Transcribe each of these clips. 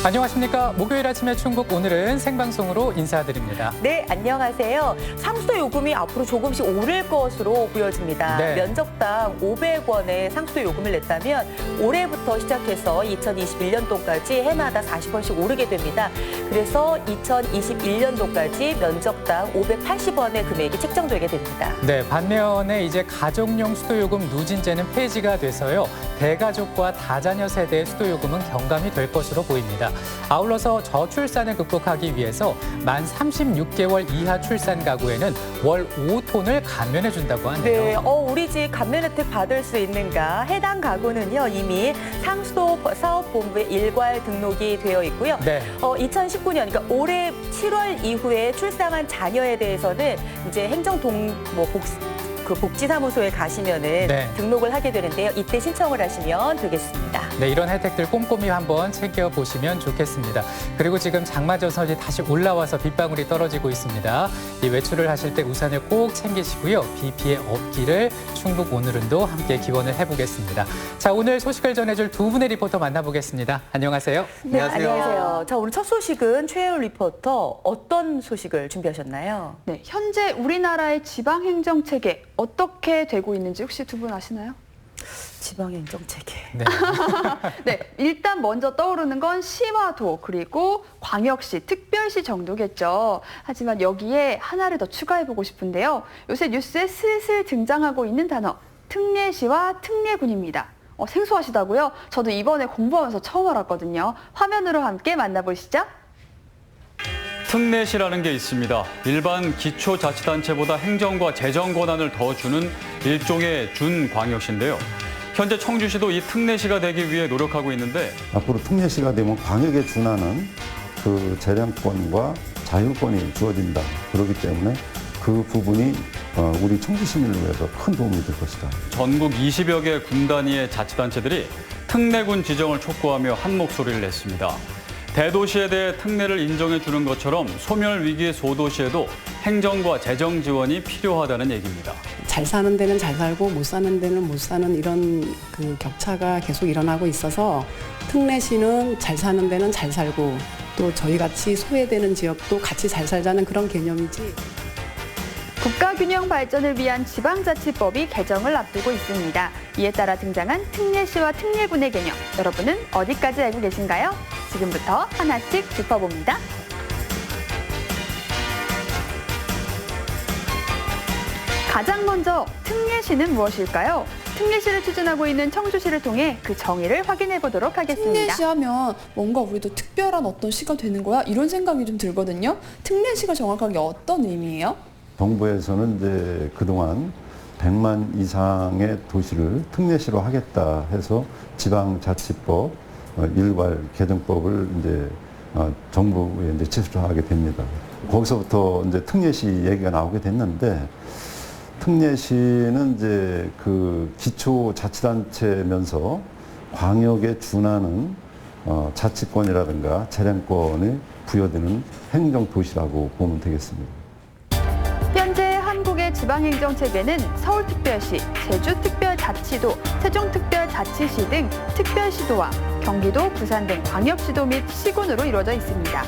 안녕하십니까. 목요일 아침의 충북, 오늘은 생방송으로 인사드립니다. 네, 안녕하세요. 상수도 요금이 앞으로 조금씩 오를 것으로 보여집니다. 네. 면적당 500원의 상수도 요금을 냈다면 올해부터 시작해서 2021년도까지 해마다 40원씩 오르게 됩니다. 그래서 2021년도까지 면적당 580원의 금액이 책정되게 됩니다. 네, 반면에 이제 가족용 수도요금 누진제는 폐지가 돼서요. 대가족과 다자녀 세대의 수도요금은 경감이 될 것으로 보입니다. 아울러서 저출산을 극복하기 위해서 만 36개월 이하 출산 가구에는 월 5톤을 감면해 준다고 하네요. 네, 우리 집 감면 혜택 받을 수 있는가? 해당 가구는요, 이미 상수도 사업본부에 일괄 등록이 되어 있고요. 네. 2019년, 그러니까 올해 7월 이후에 출산한 자녀에 대해서는 이제 복지사무소에 가시면은 네. 등록을 하게 되는데요. 이때 신청을 하시면 되겠습니다. 네, 이런 혜택들 꼼꼼히 한번 챙겨보시면 좋겠습니다. 그리고 지금 장마전선이 다시 올라와서 빗방울이 떨어지고 있습니다. 이 외출을 하실 때 우산을 꼭 챙기시고요. 비 피해 없기를 충북 오늘은도 함께 기원을 해보겠습니다. 자, 오늘 소식을 전해줄 두 분의 리포터 만나보겠습니다. 안녕하세요. 네, 안녕하세요. 자, 오늘 첫 소식은 최혜율 리포터, 어떤 소식을 준비하셨나요? 네, 현재 우리나라의 지방행정체계 어떻게 되고 있는지 혹시 두 분 아시나요? 지방행정체계. 네. 네, 일단 먼저 떠오르는 건 시와 도, 그리고 광역시, 특별시 정도겠죠. 하지만 여기에 하나를 더 추가해보고 싶은데요. 요새 뉴스에 슬슬 등장하고 있는 단어, 특례시와 특례군입니다. 생소하시다고요? 저도 이번에 공부하면서 처음 알았거든요. 화면으로 함께 만나보시죠. 특례시라는 게 있습니다. 일반 기초자치단체보다 행정과 재정 권한을 더 주는 일종의 준광역시인데요. 현재 청주시도 이 특례시가 되기 위해 노력하고 있는데 앞으로 특례시가 되면 광역에 준하는 그 재량권과 자율권이 주어진다. 그렇기 때문에 그 부분이 우리 청주 시민을 위해서 큰 도움이 될 것이다. 전국 20여 개 군 단위의 자치단체들이 특례군 지정을 촉구하며 한 목소리를 냈습니다. 대도시에 대해 특례를 인정해 주는 것처럼 소멸 위기의 소도시에도 행정과 재정 지원이 필요하다는 얘기입니다. 잘 사는 데는 잘 살고 못 사는 데는 못 사는 이런 그 격차가 계속 일어나고 있어서 특례시는 잘 사는 데는 잘 살고 또 저희같이 소외되는 지역도 같이 잘 살자는 그런 개념이지. 국가균형 발전을 위한 지방자치법이 개정을 앞두고 있습니다. 이에 따라 등장한 특례시와 특례군의 개념, 여러분은 어디까지 알고 계신가요? 지금부터 하나씩 짚어봅니다. 가장 먼저 특례시는 무엇일까요? 특례시를 추진하고 있는 청주시를 통해 그 정의를 확인해 보도록 하겠습니다. 특례시 하면 뭔가 우리도 특별한 어떤 시가 되는 거야? 이런 생각이 좀 들거든요. 특례시가 정확하게 어떤 의미예요? 정부에서는 이제 그동안 100만 이상의 도시를 특례시로 하겠다 해서 지방자치법 일괄 개정법을 이제 정부에 이제 제출하게 됩니다. 거기서부터 이제 특례시 얘기가 나오게 됐는데 특례시는 이제 그 기초자치단체면서 광역에 준하는 자치권이라든가 재량권이 부여되는 행정도시라고 보면 되겠습니다. 현재 한국의 지방행정체계는 서울특별시, 제주특별자치도, 세종특별자치시 등 특별시도와 경기도, 부산 등 광역시도 및 시군으로 이루어져 있습니다.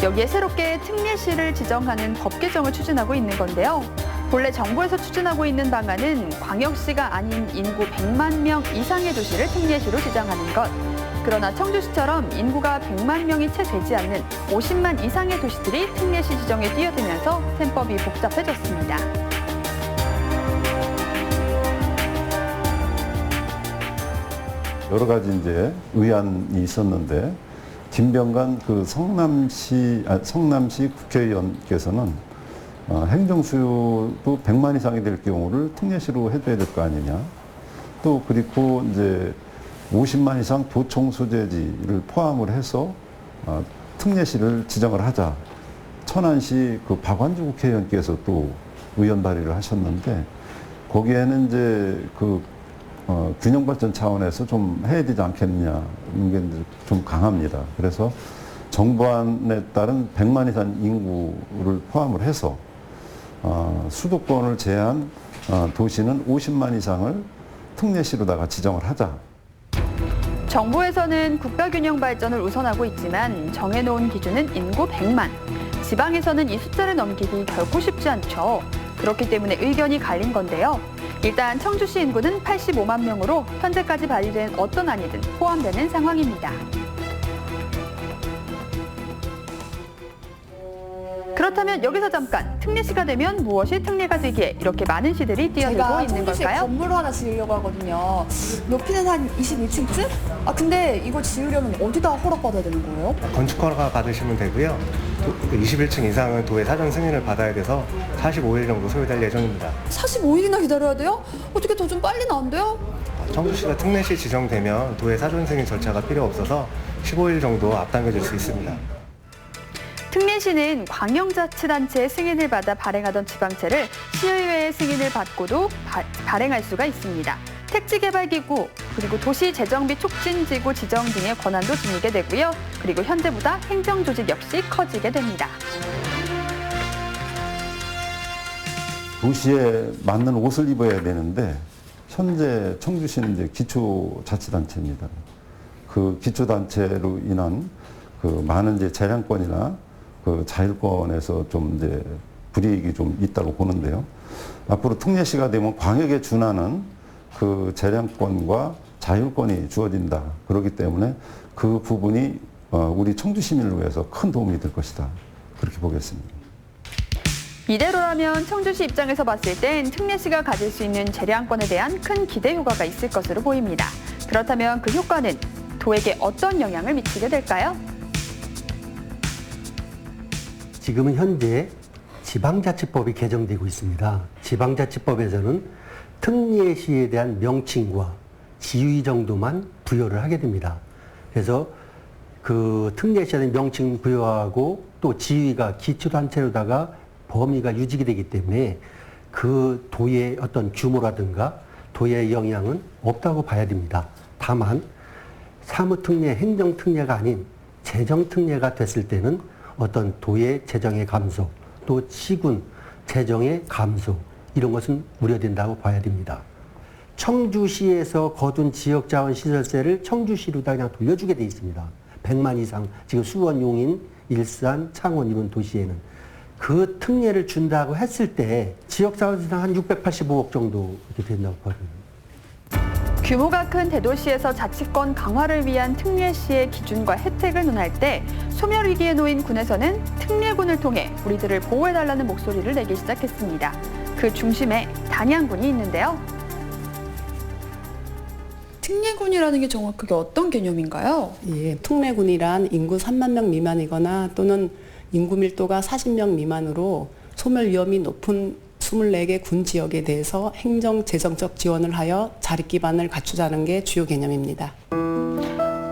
여기에 새롭게 특례시를 지정하는 법 개정을 추진하고 있는 건데요. 본래 정부에서 추진하고 있는 방안은 광역시가 아닌 인구 100만 명 이상의 도시를 특례시로 지정하는 것. 그러나 청주시처럼 인구가 100만 명이 채 되지 않는 50만 이상의 도시들이 특례시 지정에 뛰어들면서 셈법이 복잡해졌습니다. 여러 가지 이제 의안이 있었는데 김병관 그 성남시 국회의원께서는 행정수요도 100만 이상이 될 경우를 특례시로 해줘야 될 거 아니냐. 또 그리고 이제 50만 이상 도청 소재지를 포함을 해서 특례시를 지정을 하자. 천안시 그 박완주 국회의원께서 또 의원 발의를 하셨는데 거기에는 이제 그 균형 발전 차원에서 좀 해야 되지 않겠느냐 이런 게 좀 강합니다. 그래서 정부안에 따른 100만 이상 인구를 포함을 해서 수도권을 제한 도시는 50만 이상을 특례시로다가 지정을 하자. 정부에서는 국가균형 발전을 우선하고 있지만 정해놓은 기준은 인구 100만. 지방에서는 이 숫자를 넘기기 결코 쉽지 않죠. 그렇기 때문에 의견이 갈린 건데요. 일단 청주시 인구는 85만 명으로 현재까지 발의된 어떤 안이든 포함되는 상황입니다. 그렇다면 여기서 잠깐 특례시가 되면 무엇이 특례가 되기에 이렇게 많은 시들이 뛰어들고 제가 있는 청주시에 걸까요? 건물을 하나 지으려고 하거든요. 높이는 한 21층쯤? 근데 이거 지으려면 어디다 허락받아야 되는 거예요? 건축 허가 받으시면 되고요. 21층 이상은 도의 사전 승인을 받아야 돼서 45일 정도 소요될 예정입니다. 45일이나 기다려야 돼요? 어떻게 더 좀 빨리는 안 돼요? 청주시가 특례시 지정되면 도의 사전 승인 절차가 필요 없어서 15일 정도 앞당겨질 수 있습니다. 특례시는 광역자치단체의 승인을 받아 발행하던 지방채를 시의회의 승인을 받고도 발행할 수가 있습니다. 택지개발기구, 그리고 도시재정비 촉진지구 지정 등의 권한도 지니게 되고요. 그리고 현재보다 행정조직 역시 커지게 됩니다. 도시에 맞는 옷을 입어야 되는데 현재 청주시는 이제 기초자치단체입니다. 그 기초단체로 인한 그 많은 이제 재량권이나 그 자율권에서 좀 이제 불이익이 좀 있다고 보는데요. 앞으로 특례시가 되면 광역에 준하는 그 재량권과 자율권이 주어진다. 그렇기 때문에 그 부분이 우리 청주 시민을 위해서 큰 도움이 될 것이다. 그렇게 보겠습니다. 이대로라면 청주시 입장에서 봤을 땐 특례시가 가질 수 있는 재량권에 대한 큰 기대 효과가 있을 것으로 보입니다. 그렇다면 그 효과는 도에게 어떤 영향을 미치게 될까요? 지금은 현재 지방자치법이 개정되고 있습니다. 지방자치법에서는 특례시에 대한 명칭과 지위 정도만 부여를 하게 됩니다. 그래서 그 특례시에 대한 명칭 부여하고 또 지위가 기초단체로다가 범위가 유지가 되기 때문에 그 도의 어떤 규모라든가 도의 영향은 없다고 봐야 됩니다. 다만 사무특례, 행정특례가 아닌 재정특례가 됐을 때는 어떤 도의 재정의 감소, 또 시군 재정의 감소 이런 것은 우려된다고 봐야 됩니다. 청주시에서 거둔 지역자원시설세를 청주시로다 그냥 돌려주게 돼 있습니다. 100만 이상, 지금 수원, 용인, 일산, 창원 이런 도시에는 그 특례를 준다고 했을 때 지역자원세상 한 685억 정도 이렇게 된다고 봐야 됩니다. 규모가 큰 대도시에서 자치권 강화를 위한 특례시의 기준과 혜택을 논할 때 소멸 위기에 놓인 군에서는 특례군을 통해 우리들을 보호해달라는 목소리를 내기 시작했습니다. 그 중심에 단양군이 있는데요. 특례군이라는 게 정확하게 어떤 개념인가요? 예, 특례군이란 인구 3만 명 미만이거나 또는 인구 밀도가 40명 미만으로 소멸 위험이 높은 24개 군 지역에 대해서 행정 재정적 지원을 하여 자립 기반을 갖추자는 게 주요 개념입니다.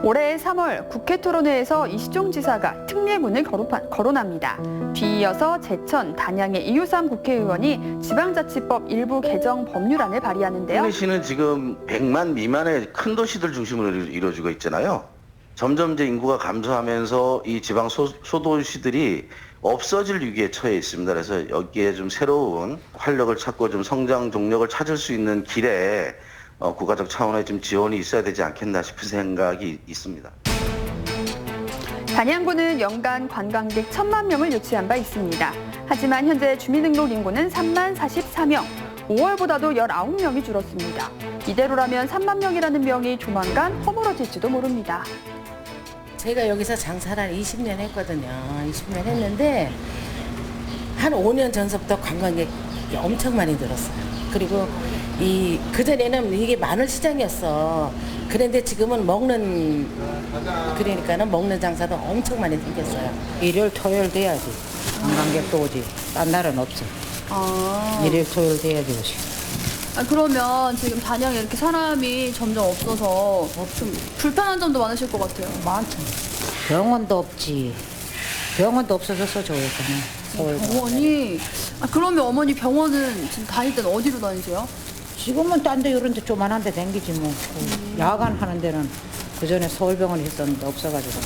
올해 3월 국회 토론회에서 이시종 지사가 특례군을 거론합니다. 뒤이어서 제천, 단양의 이유삼 국회의원이 지방자치법 일부 개정 법률안을 발의하는데요. 특례시는 지금 100만 미만의 큰 도시들 중심으로 이루어지고 있잖아요. 점점 이제 인구가 감소하면서 이 지방 소도시들이 없어질 위기에 처해 있습니다. 그래서 여기에 좀 새로운 활력을 찾고 좀 성장 동력을 찾을 수 있는 길에 국가적 차원의 좀 지원이 있어야 되지 않겠나 싶은 생각이 있습니다. 단양군은 연간 관광객 1,000만 명을 유치한 바 있습니다. 하지만 현재 주민등록 인구는 3만 44명, 5월보다도 19명이 줄었습니다. 이대로라면 3만 명이라는 명이 조만간 허물어질지도 모릅니다. 제가 여기서 장사를 한 20년 했거든요. 20년 했는데 한 5년 전서부터 관광객이 엄청 많이 늘었어요. 그리고 그전에는 이게 마늘 시장이었어. 그런데 지금은 그러니까는 먹는 장사도 엄청 많이 생겼어요. 일요일 토요일 돼야지 관광객도 오지. 딴 날은 없어. 일요일 토요일 돼야지 오지. 그러면 지금 단양에 이렇게 사람이 점점 없어서 좀 불편한 점도 많으실 것 같아요. 많죠. 병원도 없지. 병원도 없어졌어 저 여기는. 병원이 그러면 어머니 병원은 지금 다닐 때는 어디로 다니세요? 지금은 딴 데 이런 데 조만한 데 댕기지 뭐. 야간 하는 데는 그전에 서울병원에 있었는데 없어가지고.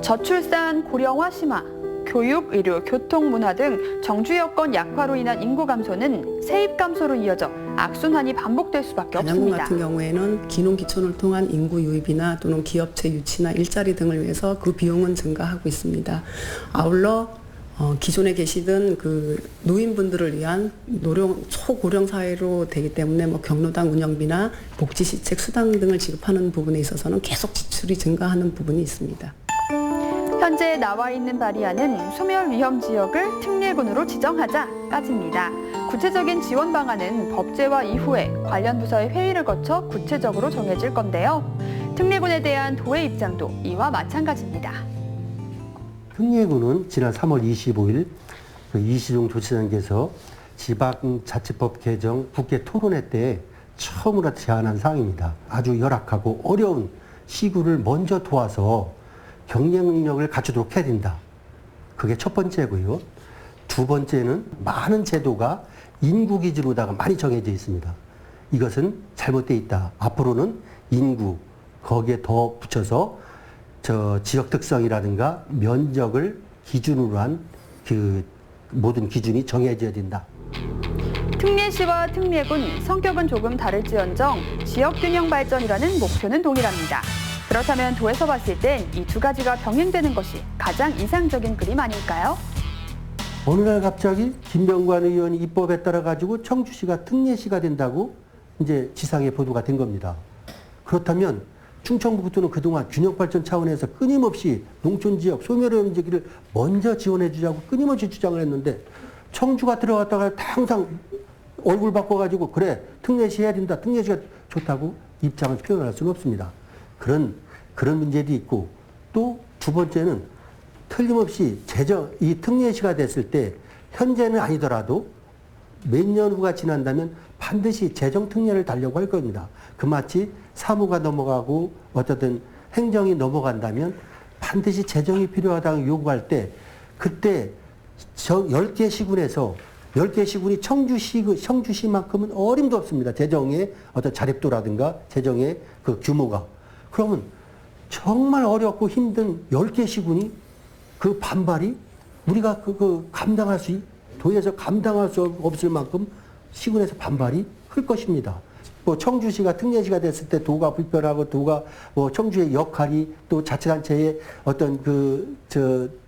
저출산, 고령화 심화, 교육, 의료, 교통, 문화 등 정주 여건 약화로 인한 인구 감소는 세입 감소로 이어져 악순환이 반복될 수밖에 단양군 없습니다. 같은 경우에는 기농기촌을 통한 인구 유입이나 또는 기업체 유치나 일자리 등을 위해서 그 비용은 증가하고 있습니다. 아울러 기존에 계시던 그 노인분들을 위한 초고령 사회로 되기 때문에 뭐 경로당 운영비나 복지시책 수당 등을 지급하는 부분에 있어서는 계속 지출이 증가하는 부분이 있습니다. 현재 나와 있는 발의안은 소멸 위험 지역을 특례군으로 지정하자까지입니다. 구체적인 지원 방안은 법제화 이후에 관련 부서의 회의를 거쳐 구체적으로 정해질 건데요. 특례군에 대한 도의 입장도 이와 마찬가지입니다. 특례군은 지난 3월 25일 이시종 조치장께서 지방자치법 개정 국회 토론회 때 처음으로 제안한 사항입니다. 아주 열악하고 어려운 시구를 먼저 도와서 경쟁 능력을 갖추도록 해야 된다. 그게 첫 번째고요. 두 번째는 많은 제도가 인구 기준으로다가 많이 정해져 있습니다. 이것은 잘못되어 있다. 앞으로는 인구, 거기에 더 붙여서 지역 특성이라든가 면적을 기준으로 한 그 모든 기준이 정해져야 된다. 특례시와 특례군 성격은 조금 다를지언정 지역균형 발전이라는 목표는 동일합니다. 그렇다면 도에서 봤을 땐 이 두 가지가 병행되는 것이 가장 이상적인 그림 아닐까요? 어느 날 갑자기 김병관 의원이 입법에 따라 가지고 청주시가 특례시가 된다고 이제 지상에 보도가 된 겁니다. 그렇다면 충청북도는 그동안 균형 발전 차원에서 끊임없이 농촌 지역 소멸의 지역을 먼저 지원해 주자고 끊임없이 주장을 했는데 청주가 들어갔다가 항상 얼굴 바꿔가지고 그래 특례시 해야 된다, 특례시가 좋다고 입장을 표현할 수는 없습니다. 그런 문제도 있고 또 두 번째는 틀림없이 이 특례시가 됐을 때 현재는 아니더라도 몇 년 후가 지난다면 반드시 재정 특례를 달려고 할 겁니다. 그마치 사무가 넘어가고 어쨌든 행정이 넘어간다면 반드시 재정이 필요하다고 요구할 때 그때 10개 시군에서 10개 시군이 청주시만큼은 어림도 없습니다. 재정의 어떤 자립도라든가 재정의 그 규모가. 그러면 정말 어렵고 힘든 10개 시군이 그 반발이 우리가 도에서 감당할 수 없을 만큼 시군에서 반발이 클 것입니다. 뭐 청주시가 특례시가 됐을 때 도가 불편하고 도가 뭐 청주의 역할이 또 자치단체의 어떤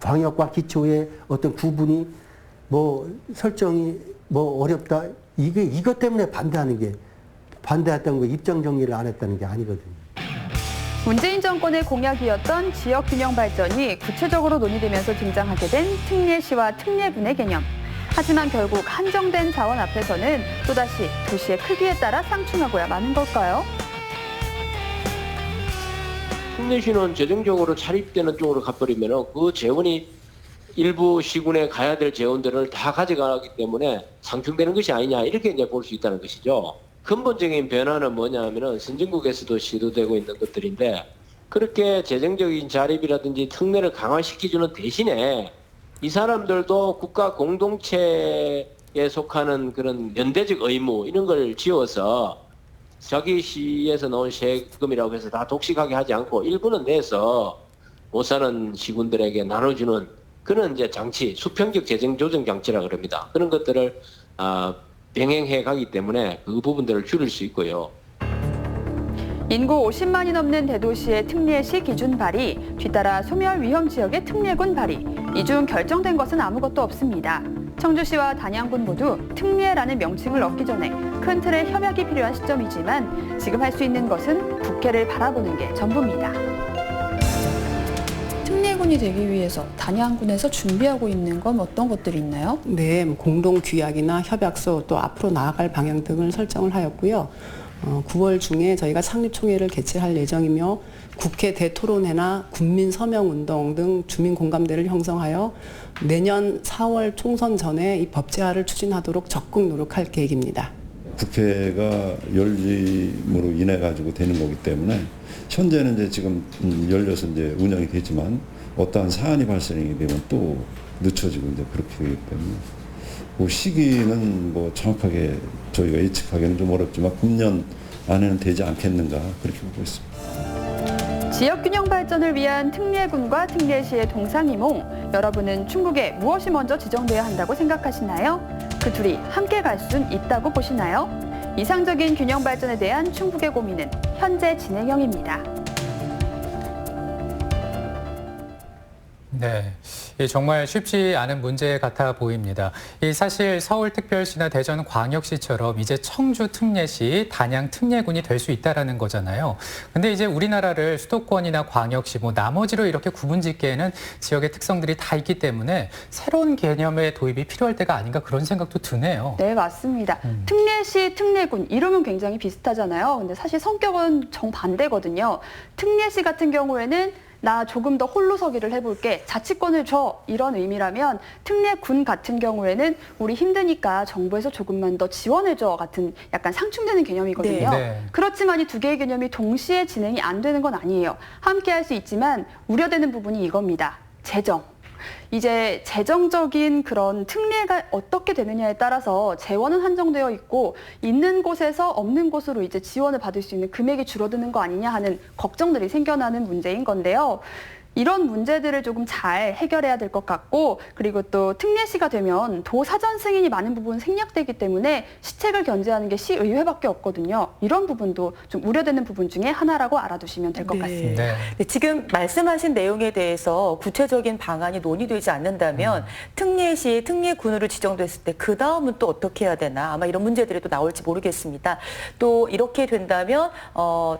광역과 기초의 어떤 구분이 뭐 설정이 뭐 어렵다. 이것 때문에 반대했던 거 입장 정리를 안 했다는 게 아니거든요. 문재인 정권의 공약이었던 지역균형 발전이 구체적으로 논의되면서 등장하게 된 특례시와 특례군의 개념. 하지만 결국 한정된 자원 앞에서는 또다시 도시의 크기에 따라 상충하고야 마는 걸까요? 특례시는 재정적으로 차립되는 쪽으로 가버리면 그 재원이 일부 시군에 가야 될 재원들을 다 가져가기 때문에 상충되는 것이 아니냐 이렇게 이제 볼 수 있다는 것이죠. 근본적인 변화는 뭐냐면은 선진국에서도 시도되고 있는 것들인데 그렇게 재정적인 자립이라든지 특례를 강화시켜주는 대신에 이 사람들도 국가 공동체에 속하는 그런 연대적 의무 이런 걸 지어서 자기 시에서 나온 세금이라고 해서 다 독식하게 하지 않고 일부는 내서 못 사는 시군들에게 나눠주는 그런 이제 장치, 수평적 재정 조정 장치라 그럽니다. 그런 것들을 병행해 가기 때문에 그 부분들을 줄일 수 있고요. 인구 50만이 넘는 대도시의 특례시 기준 발의, 뒤따라 소멸 위험 지역의 특례군 발의. 이 중 결정된 것은 아무것도 없습니다. 청주시와 단양군 모두 특례라는 명칭을 얻기 전에 큰 틀의 협약이 필요한 시점이지만 지금 할 수 있는 것은 국회를 바라보는 게 전부입니다. 특례군이 되기 위해서 단양군에서 준비하고 있는 건 어떤 것들이 있나요? 네, 공동 규약이나 협약서 또 앞으로 나아갈 방향 등을 설정을 하였고요. 9월 중에 저희가 창립총회를 개최할 예정이며 국회 대토론회나 국민 서명운동 등 주민 공감대를 형성하여 내년 4월 총선 전에 이 법제화를 추진하도록 적극 노력할 계획입니다. 국회가 열림으로 인해 가지고 되는 거기 때문에 현재는 이제 지금 열려서 이제 운영이 되지만 어떠한 사안이 발생이 되면 또 늦춰지고 이제 그렇게 되기 때문에 그 시기는 뭐 정확하게 저희가 예측하기는 좀 어렵지만 금년 안에는 되지 않겠는가 그렇게 보고 있습니다. 지역균형 발전을 위한 특례군과 특례시의 동상이몽, 여러분은 충북에 무엇이 먼저 지정돼야 한다고 생각하시나요? 그 둘이 함께 갈 수는 있다고 보시나요? 이상적인 균형 발전에 대한 충북의 고민은 현재 진행형입니다. 네, 정말 쉽지 않은 문제 같아 보입니다. 사실 서울특별시나 대전광역시처럼 이제 청주 특례시, 단양 특례군이 될 수 있다라는 거잖아요. 근데 이제 우리나라를 수도권이나 광역시, 나머지로 이렇게 구분짓기에는 지역의 특성들이 다 있기 때문에 새로운 개념의 도입이 필요할 때가 아닌가 그런 생각도 드네요. 네, 맞습니다. 특례시, 특례군 이름은 굉장히 비슷하잖아요. 근데 사실 성격은 정반대거든요. 특례시 같은 경우에는 나 조금 더 홀로서기를 해볼게, 자치권을 줘, 이런 의미라면 특례군 같은 경우에는 우리 힘드니까 정부에서 조금만 더 지원해줘 같은 약간 상충되는 개념이거든요. 네. 그렇지만 이 두 개의 개념이 동시에 진행이 안 되는 건 아니에요. 함께 할 수 있지만 우려되는 부분이 이겁니다. 재정. 이제 재정적인 그런 특례가 어떻게 되느냐에 따라서 재원은 한정되어 있고 있는 곳에서 없는 곳으로 이제 지원을 받을 수 있는 금액이 줄어드는 거 아니냐 하는 걱정들이 생겨나는 문제인 건데요. 이런 문제들을 조금 잘 해결해야 될 것 같고, 그리고 또 특례시가 되면 도 사전 승인이 많은 부분 생략되기 때문에 시책을 견제하는 게 시의회밖에 없거든요. 이런 부분도 좀 우려되는 부분 중에 하나라고 알아두시면 될 것 같습니다. 네. 네, 지금 말씀하신 내용에 대해서 구체적인 방안이 논의되지 않는다면 특례시, 특례군으로 지정됐을 때 그 다음은 또 어떻게 해야 되나, 아마 이런 문제들이 또 나올지 모르겠습니다. 또 이렇게 된다면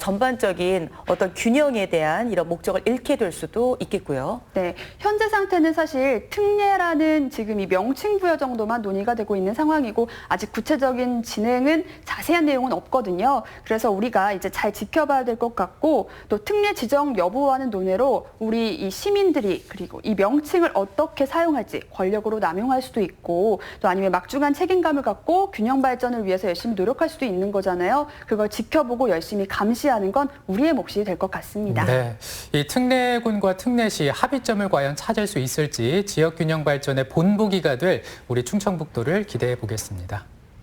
전반적인 어떤 균형에 대한 이런 목적을 잃게 될 수도 있겠고요. 네, 현재 상태는 사실 특례라는 지금 이 명칭 부여 정도만 논의가 되고 있는 상황이고 아직 구체적인 진행은 자세한 내용은 없거든요. 그래서 우리가 이제 잘 지켜봐야 될 것 같고, 또 특례 지정 여부와는 논외로 우리 이 시민들이 그리고 이 명칭을 어떻게 사용할지 권력으로 남용할 수도 있고, 또 아니면 막중한 책임감을 갖고 균형 발전을 위해서 열심히 노력할 수도 있는 거잖아요. 그걸 지켜보고 열심히 감시하는 건 우리의 몫이 될 것 같습니다. 네, 이 특례군과 특례시 합의점을 과연 찾을 수 있을지 지역 균형 발전의 본보기가 될 우리 충청북도를 기대해 보겠습니다.